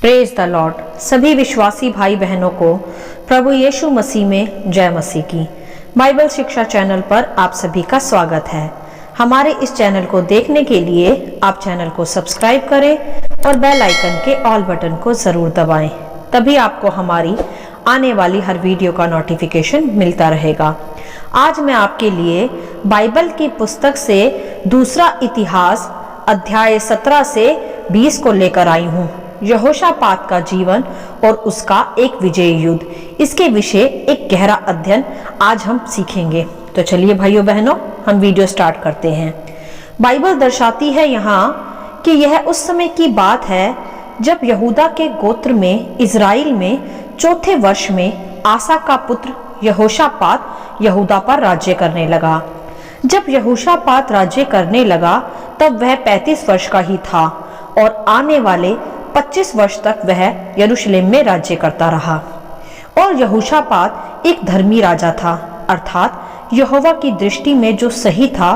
Praise the Lord. सभी विश्वासी भाई बहनों को प्रभु यीशु मसीह में जय मसीह की। बाइबल शिक्षा चैनल पर आप सभी का स्वागत है। हमारे इस चैनल को देखने के लिए आप चैनल को सब्सक्राइब करें और बेल आइकन के ऑल बटन को जरूर दबाएं, तभी आपको हमारी आने वाली हर वीडियो का नोटिफिकेशन मिलता रहेगा। आज मैं आपके लिए बाइबल की पुस्तक से दूसरा इतिहास अध्याय 17 से 20 को लेकर आई हूँ। यहोशापात का जीवन और उसका एक विजय युद्ध, इसके विषय एक गहरा अध्ययन आज हम सीखेंगे। तो चलिए भाइयों बहनों, हम वीडियो स्टार्ट करते हैं। बाइबल दर्शाती है यहाँ कि यह उस समय की बात है जब यहूदा के गोत्र में इज़राइल में चौथे वर्ष में आसा का पुत्र यहोशापात यहूदा पर राज्य करने लगा। जब यहोशापात राज्य करने लगा तब वह 35 वर्ष का ही था और आने वाले 25 वर्ष तक वह यरूशलेम में राज्य करता रहा। और यहोशापात एक धर्मी राजा था, अर्थात यहोवा की दृष्टि में जो सही था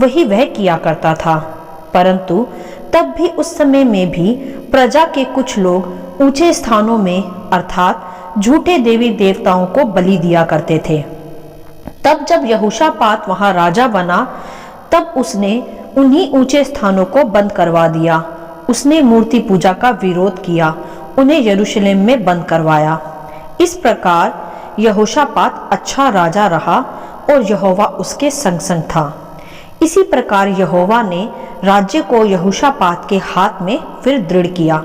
वही वह किया करता था। परंतु तब भी उस समय में भी प्रजा के कुछ लोग ऊंचे स्थानों में अर्थात झूठे देवी देवताओं को बलि दिया करते थे। तब जब यहोशापात वहां राजा बना तब उसने उन्हीं ऊंचे स्थानों को बंद करवा दिया। उसने मूर्ति पूजा का विरोध किया, उन्हें यरूशलेम में बंद करवाया। इस प्रकार यहोशापात अच्छा राजा रहा और यहोवा उसके संग संग था। इसी प्रकार यहोवा ने राज्य को यहोशापात के हाथ में फिर दृढ़ किया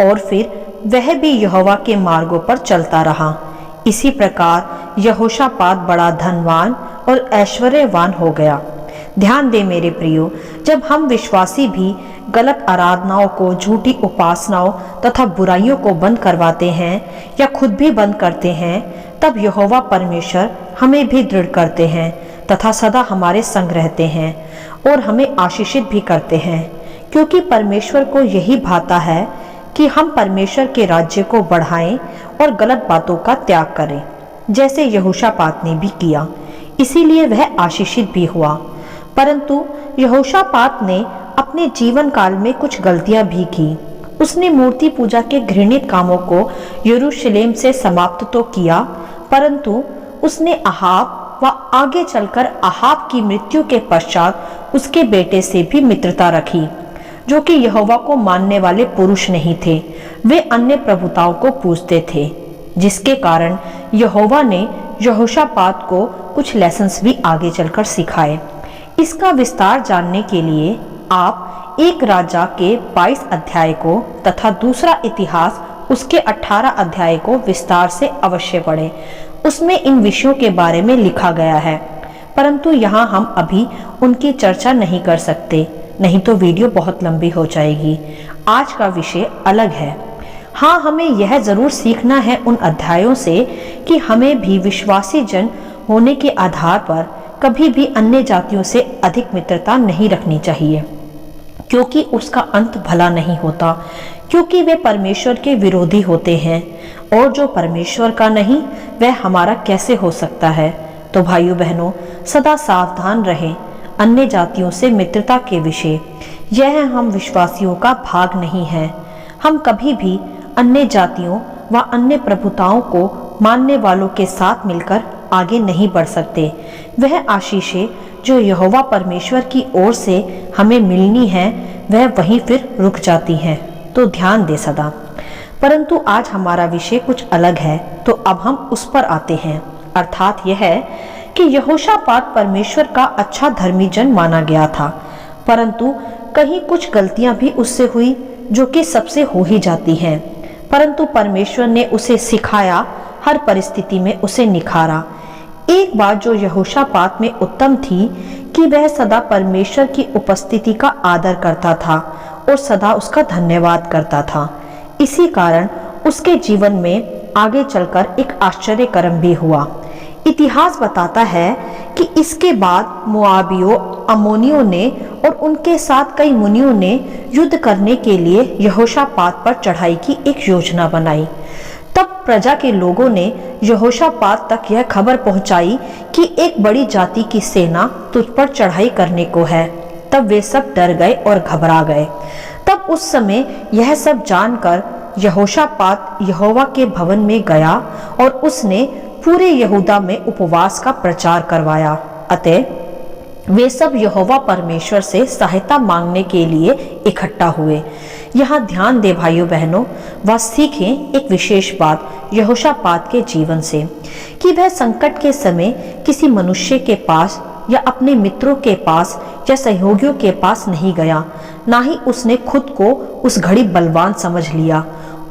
और फिर वह भी यहोवा के मार्गों पर चलता रहा। इसी प्रकार यहोशापात बड़ा धनवान और ऐश्वर्यवान हो गया। ध्यान दे मेरे प्रियो, जब हम विश्वासी भी गलत आराधनाओं को, झूठी उपासनाओं तथा बुराइयों को बंद करवाते हैं या खुद भी बंद करते हैं, तब यहोवा परमेश्वर हमें भी दृढ़ करते हैं तथा सदा हमारे संग रहते हैं और हमें आशीषित भी करते हैं, क्योंकि परमेश्वर को यही भाता है कि हम परमेश्वर के राज्य को बढ़ाएं और गलत बातों का त्याग करें, जैसे यहोशापात ने भी किया। इसीलिए वह आशीषित भी हुआ। परंतु यहोशापात ने अपने जीवन काल में कुछ गलतियां भी की। उसने मूर्ति पूजा के घृणित कामों को यरूशलेम से समाप्त तो किया, परंतु उसने अहाब व आगे चलकर अहाब की मृत्यु के पश्चात उसके बेटे से भी मित्रता रखी, जो कि यहोवा को मानने वाले पुरुष नहीं थे। वे अन्य प्रभुताओं को पूजते थे, जिसके कारण यहोवा ने यहोशापात को कुछ लेसन्स भी आगे चलकर सिखाए। इसका विस्तार जानने के लिए आप एक राजा के 22 अध्याय को तथा दूसरा इतिहास उसके 18 अध्याय को विस्तार से अवश्य पढ़ें। उसमें इन विषयों के बारे में लिखा गया है, परंतु यहाँ हम अभी उनकी चर्चा नहीं कर सकते, नहीं तो वीडियो बहुत लंबी हो जाएगी। आज का विषय अलग है। हाँ, हमें यह जरूर सीखना है उन अध्यायों से कि हमें भी विश्वासी जन होने के आधार पर कभी भी अन्य जातियों से अधिक मित्रता नहीं रखनी चाहिए, क्योंकि उसका अंत भला नहीं होता, क्योंकि वे परमेश्वर के विरोधी होते हैं और जो परमेश्वर का नहीं वह हमारा कैसे हो सकता है। तो भाइयों बहनों, सदा सावधान रहें अन्य जातियों से मित्रता के विषय। यह हम विश्वासियों का भाग नहीं है। हम कभी भी अन्य जातियों व अन्य प्रभुताओं को मानने वालों के साथ मिलकर आगे नहीं बढ़ सकते। वह आशीषें जो यहोवा परमेश्वर की ओर से हमें मिलनी है वह वहीं फिर रुक जाती हैं, तो ध्यान दे सदा। परंतु आज हमारा विषय कुछ अलग है, तो अब हम उस पर आते हैं। अर्थात यह है कि यहोशापात परमेश्वर का अच्छा धर्मी जन माना गया था, परंतु कहीं कुछ गलतियां भी उससे हुई जो कि सबसे हो ही जाती हैं। परंतु परमेश्वर ने उसे सिखाया, हर परिस्थिति में उसे निखारा। एक बात जो यहोशापात में उत्तम थी कि वह सदा परमेश्वर की उपस्थिति का आदर करता था और सदा उसका धन्यवाद करता था। इसी कारण उसके जीवन में आगे चलकर एक आश्चर्य कर्म भी हुआ। इतिहास बताता है कि इसके बाद मोआबियों, अम्मोनियों ने और उनके साथ कई मुनियों ने युद्ध करने के लिए यहोशापात पर चढ़ाई की एक योजना बनाई। तब प्रजा के लोगों ने यहोशापात तक यह खबर पहुंचाई कि एक बड़ी जाति की सेना तुझ पर चढ़ाई करने को है। तब वे सब डर गए और घबरा गए। तब उस समय यह सब जानकर यहोशापात यहोवा के भवन में गया और उसने पूरे यहूदा में उपवास का प्रचार करवाया। अतः वे सब यहोवा परमेश्वर से सहायता मांगने के लिए इकट्ठा हुए। यहाँ ध्यान दे भाइयों बहनों, वह सीखें एक विशेष बात यहोशापात के जीवन से कि वह संकट के समय किसी मनुष्य के पास या अपने मित्रों के पास या सहयोगियों के पास नहीं गया, ना ही उसने खुद को उस घड़ी बलवान समझ लिया।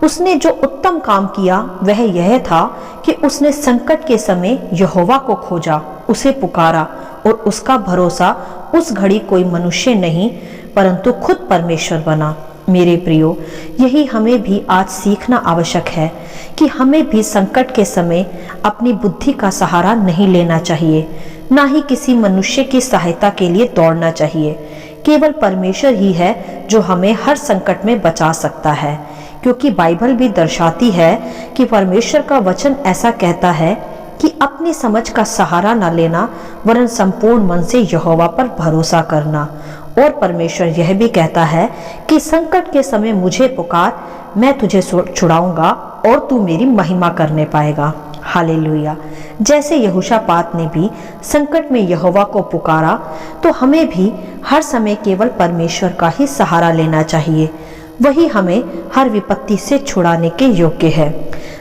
उसने जो उत्तम काम किया वह यह था कि उसने संकट के समय यहोवा को खोजा, उसे पुकारा और उसका भरोसा उस घड़ी कोई मनुष्य नहीं परंतु खुद परमेश्वर बना। मेरे प्रियो, यही हमें भी आज सीखना आवश्यक है कि हमें भी संकट के समय अपनी बुद्धि का सहारा नहीं लेना चाहिए, ना ही किसी मनुष्य की सहायता के लिए दौड़ना चाहिए। केवल परमेश्वर ही है जो हमें हर संकट में बचा सकता है, क्योंकि बाइबल भी दर्शाती है कि परमेश्वर का वचन ऐसा कहता है कि अपनी समझ का सहारा न लेना वरन संपूर्ण मन से यहोवा पर भरोसा करना। और परमेश्वर यह भी कहता है कि संकट के समय मुझे पुकार, मैं तुझे छुड़ाऊंगा और तू मेरी महिमा करने पाएगा। हालेलुया। जैसे यहोशापात ने भी संकट में यहोवा को पुकारा, तो हमें भी हर समय केवल परमेश्वर का ही सहारा लेना चाहिए। वही हमें हर विपत्ति से छुड़ाने के योग्य है।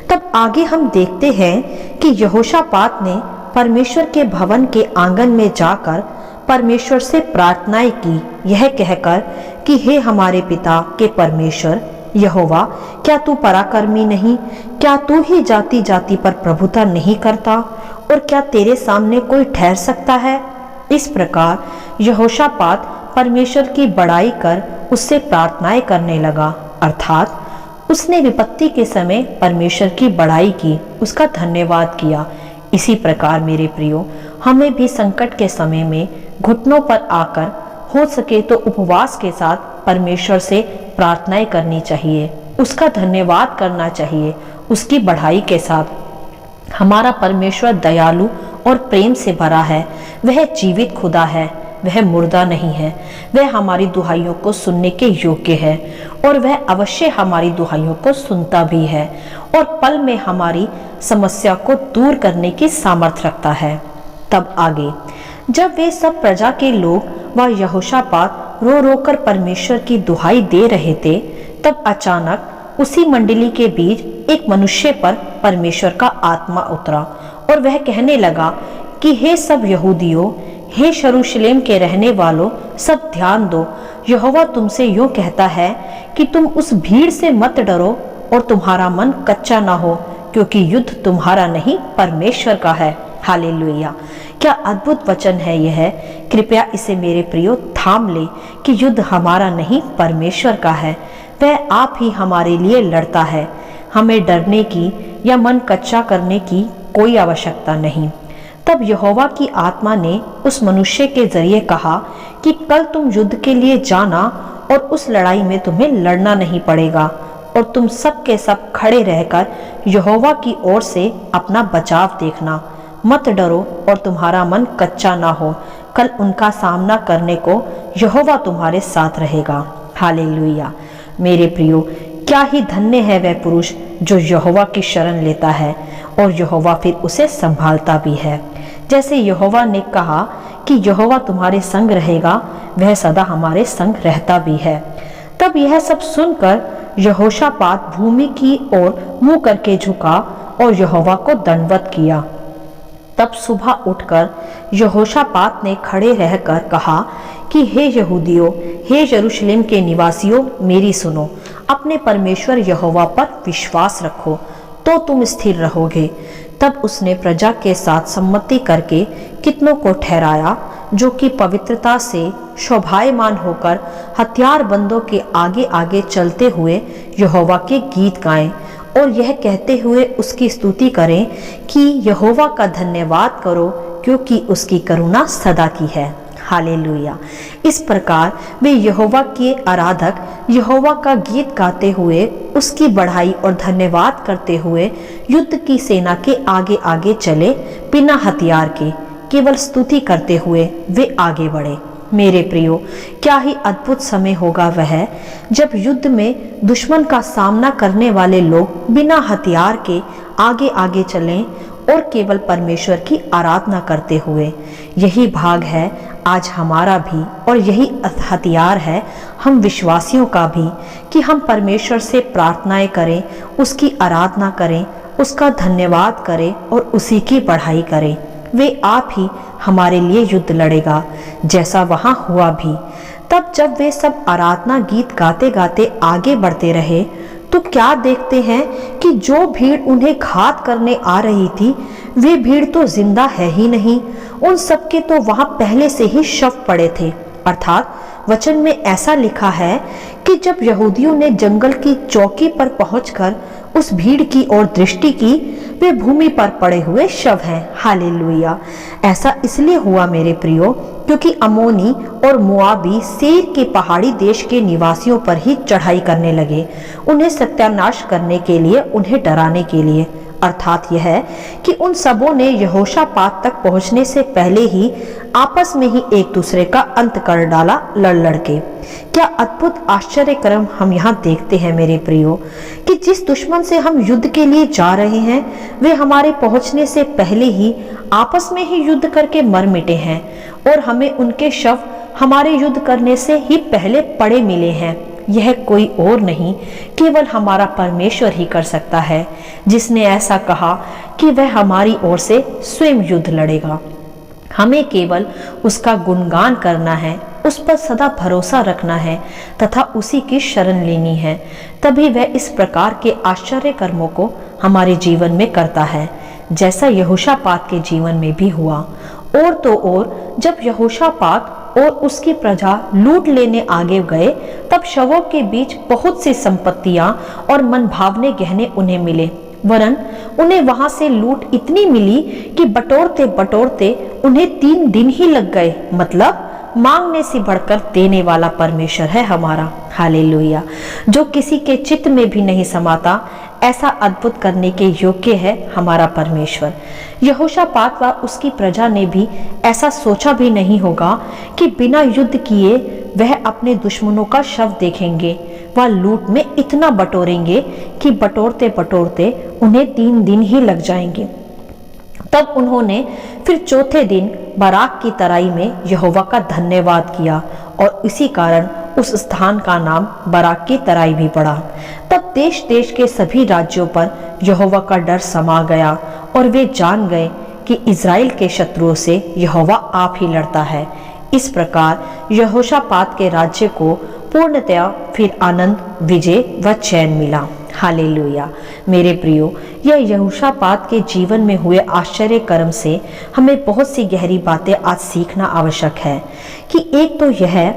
तब आगे हम देखते हैं कि यहोशापात ने परमेश्वर के भवन के आंगन में जाकर परमेश्वर से प्रार्थनाएं की, यह कहकर कि हे हमारे पिता के परमेश्वर यहोवा, क्या तू पराक्रमी नहीं? क्या तू ही जाति जाति पर प्रभुता नहीं करता? और क्या तेरे सामने कोई ठहर सकता है? इस प्रकार यहोशापात परमेश्वर की बड़ाई कर उससे प्रार्थनाएं करने लगा, अर्थात उसने विपत्ति के समय परमेश्वर की बड़ाई की, उसका धन्यवाद किया। इसी प्रकार मेरे प्रियो, हमें भी संकट के समय में घुटनों पर आकर हो सके तो उपवास के साथ परमेश्वर से प्रार्थनाएं करनी चाहिए, उसका धन्यवाद करना चाहिए, उसकी बढ़ाई के साथ। हमारा परमेश्वर दयालु और प्रेम से भरा है, वह जीवित खुदा है, वह मुर्दा नहीं है। वह हमारी दुहाइयों को सुनने के योग्य है और वह अवश्य हमारी दुहाइयों को सुनता भी है और पल में हमारी समस्या को दूर करने की सामर्थ्य रखता है। तब आगे जब वे सब प्रजा के लोग व यहोशापात रो रो कर परमेश्वर की दुहाई दे रहे थे, तब अचानक उसी मंडली के बीच एक मनुष्य पर परमेश्वर का आत्मा उतरा और वह कहने लगा कि हे सब यहूदियों, हे यरूशलेम के रहने वालों, सब ध्यान दो। यहोवा तुमसे यूं कहता है कि तुम उस भीड़ से मत डरो और तुम्हारा मन कच्चा ना हो, क्योंकि युद्ध तुम्हारा नहीं परमेश्वर का है। हालेलुया। क्या अद्भुत वचन है यह। कृपया इसे मेरे प्रियो थाम ले कि युद्ध हमारा नहीं परमेश्वर का है। वह आप ही हमारे लिए लड़ता है। हमें डरने की या मन कच्चा करने की कोई आवश्यकता नहीं। तब यहोवा की आत्मा ने उस मनुष्य के जरिए कहा कि कल तुम युद्ध के लिए जाना और उस लड़ाई में तुम्हें लड़ना नहीं पड़ेगा और तुम सब के सब खड़े रहकर यहोवा की ओर से अपना बचाव देखना। मत डरो और तुम्हारा मन कच्चा ना हो। कल उनका सामना करने को यहोवा तुम्हारे साथ रहेगा। हालेलुया। मेरे प्रियो, क्या ही धन्य है वह पुरुष जो यहोवा की शरण लेता है और यहोवा फिर उसे संभालता भी है। जैसे यहोवा ने कहा कि यहोवा तुम्हारे संग रहेगा, वह सदा हमारे संग रहता भी है। तब यह सब सुनकर यहोशापात भूमि की ओर मुंह करके झुका और यहोवा को दंडवत किया। तब सुबह उठकर यहोशापात ने खड़े रहकर कहा कि हे यहूदियों, हे यरूशलेम के निवासियों, मेरी सुनो। अपने परमेश्वर यहोवा पर विश्वास रखो तो तुम स्थिर रहोगे। तब उसने प्रजा के साथ सम्मति करके कितनों को ठहराया जो कि पवित्रता से शोभायमान होकर हथियारबंदों के आगे आगे चलते हुए यहोवा के गीत गाएं और यह कहते हुए उसकी स्तुति करें कि यहोवा का धन्यवाद करो, क्योंकि उसकी करुणा सदा की है। हालेलुया। इस प्रकार वे यहोवा के आराधक यहोवा का गीत गाते हुए, उसकी बढ़ाई और धन्यवाद करते हुए युद्ध की सेना के आगे आगे चले, बिना हथियार के केवल स्तुति करते हुए वे आगे बढ़े। मेरे प्रियो, क्या ही अद्भुत समय होगा वह जब युद्ध में दुश्मन का सामना करने वाले लोग बिना हथियार के आगे आगे चलें और केवल परमेश्वर की आराधना करते हुए। यही भाग है आज हमारा भी, और यही हथियार है हम विश्वासियों का भी कि हम परमेश्वर से प्रार्थनाएं करें, उसकी आराधना करें, उसका धन्यवाद करें और उसी की बढ़ाई करें। वे आप ही हमारे लिए युद्ध लड़ेगा, जैसा वहां हुआ भी। तब जब वे सब आराधना गीत गाते गाते आगे बढ़ते रहे तो क्या देखते हैं कि जो भीड़ उन्हें घात करने आ रही थी, वे भीड़ तो जिंदा है ही नहीं, उन सब के तो वहां पहले से ही शव पड़े थे। अर्थात वचन में ऐसा लिखा है कि जब यहूदियों ने जंगल की चौकी पर पहुंचकर उस भीड़ की ओर दृष्टि की, वे भूमि पर पड़े हुए शव हैं। हालेलुया। ऐसा इसलिए हुआ मेरे प्रियो, क्योंकि अमोनी और मोआबी सेर के पहाड़ी देश के निवासियों पर ही चढ़ाई करने लगे, उन्हें सत्यानाश करने के लिए, उन्हें डराने के लिए। अर्थात यह है कि उन सबों ने यहोशापात तक पहुंचने से पहले ही आपस में ही एक दूसरे का अंत कर डाला, लड़ लड़के। क्या अद्भुत आश्चर्यक्रम हम यहाँ देखते हैं मेरे प्रियो, कि जिस दुश्मन से हम युद्ध के लिए जा रहे हैं, वे हमारे पहुंचने से पहले ही आपस में ही युद्ध करके मर मिटे हैं, और हमें उनके शव हमारे युद्ध करने से ही पहले पड़े मिले हैं। यह कोई और नहीं, केवल हमारा परमेश्वर ही कर सकता है, जिसने ऐसा कहा कि वह हमारी ओर से स्वयं युद्ध लड़ेगा। हमें केवल उसका गुणगान करना है, उस पर सदा भरोसा रखना है तथा उसी की शरण लेनी है। तभी वह इस प्रकार के आश्चर्य कर्मों को हमारे जीवन में करता है, जैसा यहोशापात के जीवन में भी हुआ। और तो और जब यहोशापात और उसकी प्रजा लूट लेने आगे गए, तब शवों के बीच बहुत सी संपत्तियां और मनभावने गहने उन्हें मिले, वरन उन्हें वहां से लूट इतनी मिली कि बटोरते बटोरते उन्हें 3 दिन ही लग गए। मतलब मांगने से बढ़कर देने वाला परमेश्वर है हमारा। हालेलुया। जो किसी के चित्त में भी नहीं समाता, ऐसा अद्भुत करने के योग्य है हमारा परमेश्वर। यहोशापात व उसकी प्रजा ने भी ऐसा सोचा भी नहीं होगा कि बिना युद्ध किए वह अपने दुश्मनों का शव देखेंगे, वह लूट में इतना बटोरेंगे कि बटोरते बटोरते उन्हें 3 दिन ही लग जाएंगे। तब उन्होंने फिर चौथे दिन बराक की तराई में यहोवा का धन्यवाद किया, और इसी कारण उस स्थान का नाम बराक की तराई भी पड़ा। तब देश देश के सभी राज्यों पर यहोवा का डर समा गया, और वे जान गए कि इज़राइल के शत्रुओं से यहोवा आप ही लड़ता है। इस प्रकार यहोशापात के राज्य को पूर्णतया फिर आनंद, विजय व चैन मिला। हालेलुया। मेरे प्रियो, यह यहोशापात के जीवन में हुए आश्चर्य कर्म से हमें बहुत सी गहरी बातें आज सीखना आवश्यक है। कि एक तो यह है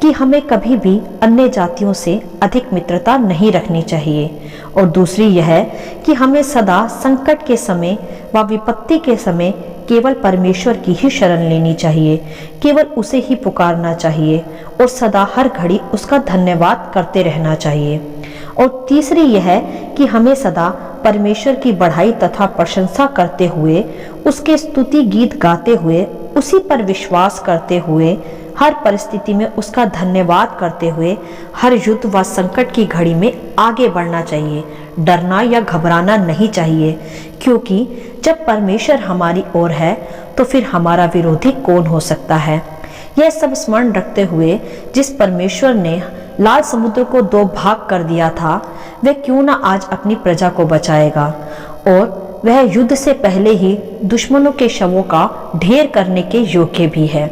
कि हमें कभी भी अन्य जातियों से अधिक मित्रता नहीं रखनी चाहिए, और दूसरी यह है कि हमें सदा संकट के समय व विपत्ति के समय केवल परमेश्वर की ही शरण लेनी चाहिए, केवल उसे ही पुकारना चाहिए, और सदा हर घड़ी उसका धन्यवाद करते रहना चाहिए। और तीसरी यह है कि हमें सदा परमेश्वर की बढ़ाई तथा प्रशंसा करते हुए, उसके स्तुति गीत गाते हुए, उसी पर विश्वास करते हुए, हर परिस्थिति में उसका धन्यवाद करते हुए, हर युद्ध व संकट की घड़ी में आगे बढ़ना चाहिए। डरना या घबराना नहीं चाहिए, क्योंकि जब परमेश्वर हमारी ओर है तो फिर हमारा विरोधी कौन हो सकता है। यह सब स्मरण रखते हुए, जिस परमेश्वर ने लाल समुद्र को 2 भाग कर दिया था, वह क्यों ना आज अपनी प्रजा को बचाएगा, और वह युद्ध से पहले ही दुश्मनों के शवों का ढेर करने के योग्य भी है।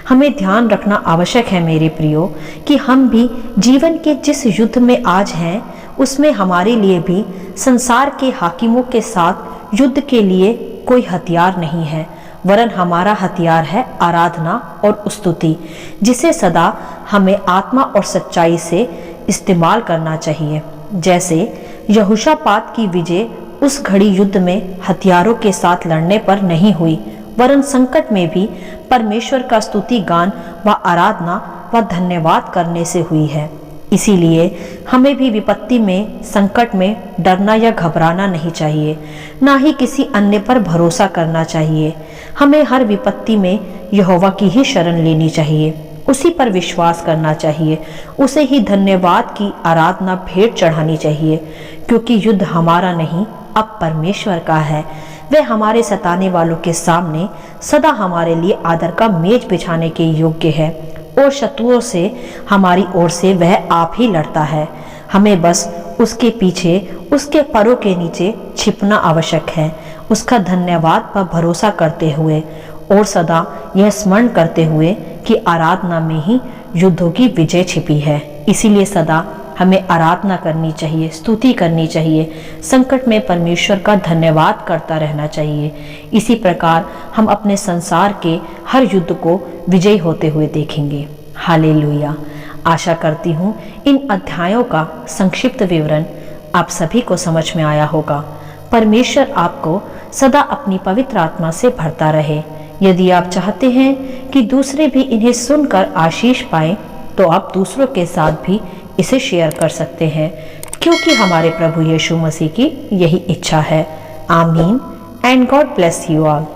हमें ध्यान रखना आवश्यक है मेरे प्रियो, कि हम भी जीवन के जिस युद्ध में आज हैं, उसमें हमारे लिए भी संसार के हाकिमों के साथ युद्ध के लिए कोई हथियार नहीं है, वरन हमारा हथियार है आराधना और स्तुति, जिसे सदा हमें आत्मा और सच्चाई से इस्तेमाल करना चाहिए। जैसे यहोशापात की विजय उस घड़ी युद्ध में हथियारों के साथ लड़ने पर नहीं हुई, वरन संकट में भी परमेश्वर का स्तुति गान व आराधना व धन्यवाद करने से हुई है। इसीलिए हमें भी विपत्ति में, संकट में डरना या घबराना नहीं चाहिए, ना ही किसी अन्य पर भरोसा करना चाहिए। हमें हर विपत्ति में यहोवा की ही शरण लेनी चाहिए। उसी पर विश्वास करना चाहिए, उसे ही धन्यवाद की आराधना भेंट चढ़ानी चाहिए, क्योंकि युद्ध हमारा नहीं अब परमेश्वर का है। वह हमारे सताने वालों के सामने सदा हमारे लिए आदर का मेज बिछाने के योग्य है और शत्रुओं से हमारी ओर से वह आप ही लड़ता है। हमें बस उसके पीछे, उसके परों के नीचे छिपना आवश्यक है, उसका धन्यवाद पर भरोसा करते हुए और सदा यह स्मरण करते हुए कि आराधना में ही युद्धों की विजय छिपी है। इसीलिए सदा हमें आराधना करनी चाहिए, स्तुति करनी चाहिए, संकट में परमेश्वर का धन्यवाद करता रहना चाहिए। इसी प्रकार हम अपने संसार के हर युद्ध को विजयी होते हुए देखेंगे। हालेलुया। आशा करती हूँ इन अध्यायों का संक्षिप्त विवरण आप सभी को समझ में आया होगा। परमेश्वर आपको सदा अपनी पवित्र आत्मा से भरता रहे। यदि आप चाहते हैं कि दूसरे भी इन्हें सुनकर आशीष पाएं, तो आप दूसरों के साथ भी इसे शेयर कर सकते हैं, क्योंकि हमारे प्रभु यीशु मसीह की यही इच्छा है। आमीन and God bless you all.